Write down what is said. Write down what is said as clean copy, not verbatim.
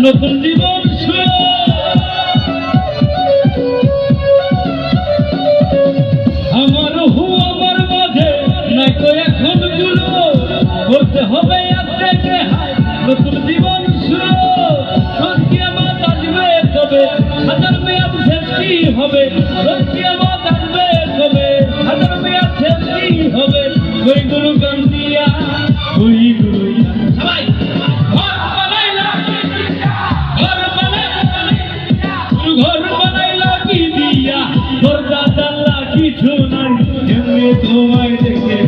নতুন জীবন শুরু। আমার আমার মাঝে নাই তো এখন গুলো করতে হবে আজকে নতুন জীবন শুরু। সত্যি আমার আসবে তবে হাজার মেয়াদ শেষ কি হবে, সত্যি আমার আসবে তবে হাজার মেয়াদ শেষ কি হবে। ওই গুরু গান দিয়া ওই গুরু সবাই ঘর বানাইলা কি দিয়া, দরজা জানলা কিছু নাই, এমনি তোমায় দেখে